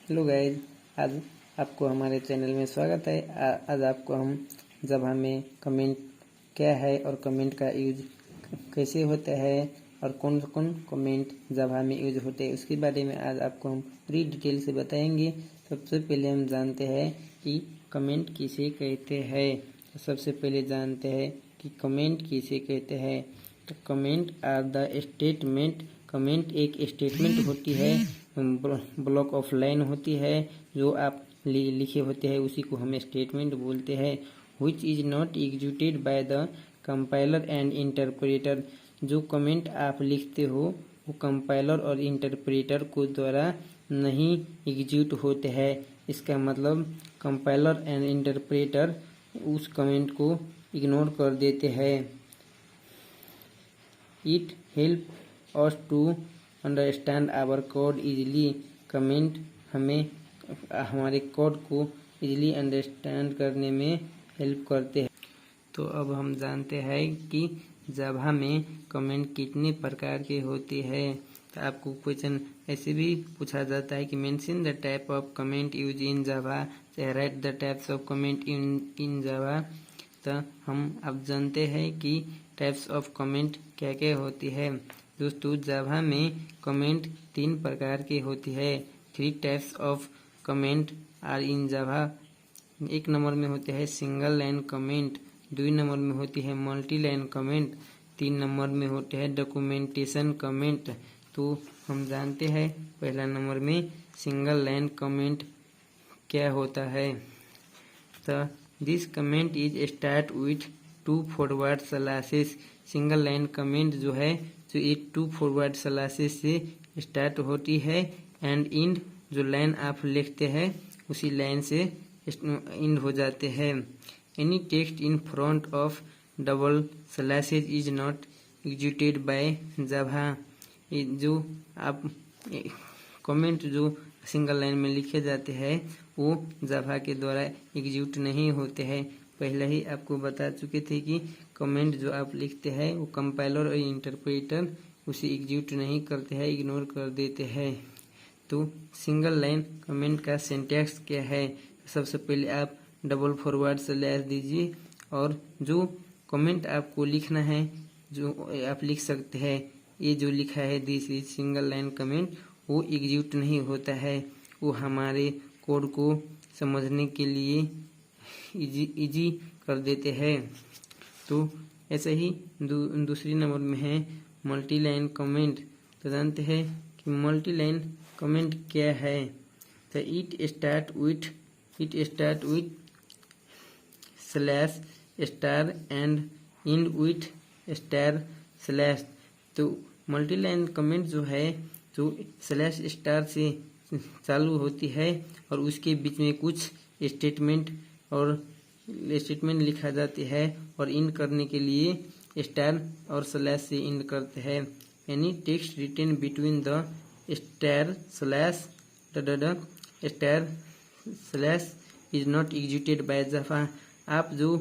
Hello guys, आज आपको हमारे चैनल में स्वागत है। आज आपको हम जावा में कमेंट क्या है और कमेंट का यूज कैसे होता है और कौन कौन कमेंट जावा में यूज होते हैं उसके बारे में आज आपको हम पूरी डिटेल से बताएंगे। सबसे पहले हम जानते हैं कि कमेंट किसे कहते हैं। तो सबसे पहले जानते हैं कि कमेंट किसे कहते हैं। तो comment are the statement. Comment एक स्टेटमेंट होती है, ब्लॉक ऑफ लाइन होती है जो आप लिखे होते हैं, उसी को हम स्टेटमेंट बोलते हैं। Which is not executed by the compiler and interpreter. जो कमेंट आप लिखते हो वो कंपाइलर और इंटरप्रेटर को द्वारा नहीं एग्जीक्यूट होते हैं। इसका मतलब कंपाइलर एंड इंटरप्रेटर उस कमेंट को इग्नोर कर देते हैं। It help us to understand our code easily। Comment हमें हमारे कोड को इजीली अंडरस्टैंड करने में हेल्प करते हैं। तो अब हम जानते हैं कि जावा में कमेंट कितने प्रकार के होते हैं। तो आपको क्वेश्चन ऐसे भी पूछा जाता है कि mention the type of comment use in Java, write the types of comment in Java. तो हम अब जानते हैं कि टाइप्स ऑफ कमेंट क्या क्या होती है। दोस्तों, जावा में कमेंट 3 प्रकार की होती है। 3 types of comment are in Java. 1 number में होते हैं सिंगल लाइन कमेंट, 2 नंबर में होती है मल्टी लाइन कमेंट, 3 नंबर में होते हैं डॉक्यूमेंटेशन कमेंट। तो हम जानते हैं पहला नंबर में सिंगल लाइन कमेंट क्या होता है। तो this comment is start with 2 forward slashes. Single line comment जो है जो ये 2 फॉरवर्ड स्लैशेस से स्टार्ट होती है एंड इंड जो लाइन आप लिखते हैं उसी लाइन से इंड हो जाते हैं। Any text in front of double slashes is not executed by Java. जो आप कमेंट जो सिंगल लाइन में लिखे जाते हैं वो जावा के द्वारा एग्जीक्यूट नहीं होते हैं। पहले ही आपको बता चुके थे कि कमेंट जो आप लिखते हैं वो कंपाइलर और इंटरप्रेटर उसे एग्जीक्यूट नहीं करते हैं, इग्नोर कर देते हैं। तो सिंगल लाइन कमेंट का सिंटैक्स क्या है। सबसे पहले आप डबल फॉरवर्ड स्लैश दीजिए और जो कमेंट आपको लिखना है जो आप लिख सकते हैं। ये जो लिखा है this is single line comment वो एग्जीक्यूट नहीं होता है, वो हमारे कोड को समझने के लिए इजी कर देते हैं। तो ऐसे ही दूसरी नंबर में है मल्टी लाइन कमेंट। तो जानते हैं कि मल्टी लाइन कमेंट क्या है। तो it start with slash star and end with star slash. तो मल्टी लाइन कमेंट जो है जो स्लैश स्टार से चालू होती है और उसके बीच में कुछ स्टेटमेंट लिखा जाती है और इंड करने के लिए स्टार और स्लैश से इंड करते हैं। Any text written between the star slash star slash is not executed by Java. आप जो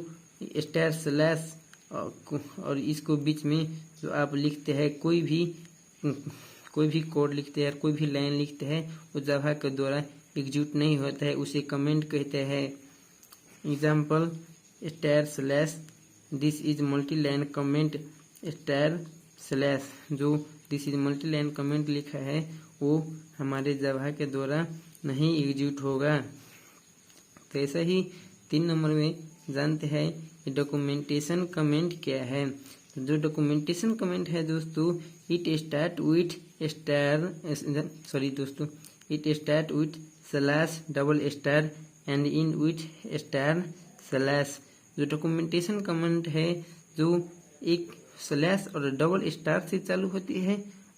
स्टार स्लैश और इसको बीच में जो आप लिखते हैं कोई भी कोड लिखते हैं, कोई भी लाइन लिखते हैं वो जावा के द्वारा एग्जीक्यूट नहीं होता है, उसे कमेंट कहते हैं। Example star slash this is multi line comment star slash. जो this is multi line comment लिखा है वो हमारे जावा के द्वारा नहीं एग्जीक्यूट होगा। तो ऐसा ही 3 नंबर में जानते हैं कि डॉक्यूमेंटेशन कमेंट क्या है। तो जो डॉक्यूमेंटेशन कमेंट है दोस्तों it start with slash double star and in with star slash. जो डॉक्यूमेंटेशन कमेंट है जो एक स्लैश और डबल स्टार से चालू होती है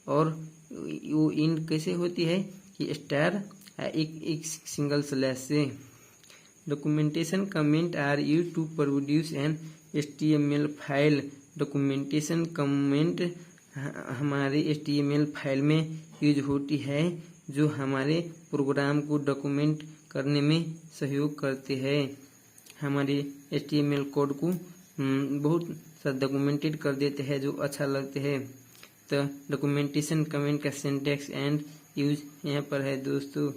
और वो इंड कैसे होती है कि स्टार एक सिंगल स्लैश से। Documentation comment are used to produce an HTML file. Documentation comment हमारे HTML फाइल में यूज होती है जो हमारे प्रोग्राम को डॉक्यूमेंट करने में सहयोग करते हैं, हमारे HTML कोड को बहुत सा डॉक्यूमेंटेड कर देते हैं जो अच्छा लगते हैं। तो डॉक्यूमेंटेशन कमेंट का सिंटैक्स एंड यूज यहाँ पर है दोस्तों।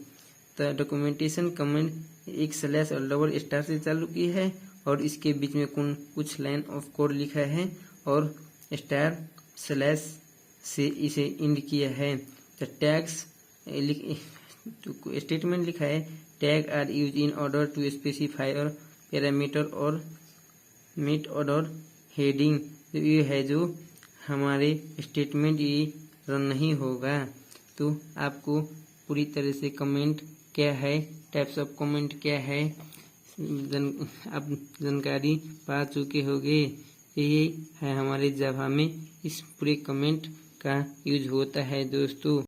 तो डॉक्यूमेंटेशन कमेंट एक स्लैश और डबल स्टार से चालू की है और इसके बीच में कुछ लाइन ऑफ कोड लिखा है और स्टार स्लैश से इसे इंड किया है। तो टैग्स स्टेटमेंट लिखा है, tag are use in order to specify और पैरामीटर और मीट ऑर्डर हेडिंग। तो ये है जो हमारे स्टेटमेंट ये रन नहीं होगा। तो आपको पूरी तरह से कमेंट क्या है, टाइप्स ऑफ कमेंट क्या है, आप जानकारी पा चुके होंगे। यही है हमारे जावा में इस पूरे कमेंट का यूज होता है दोस्तों।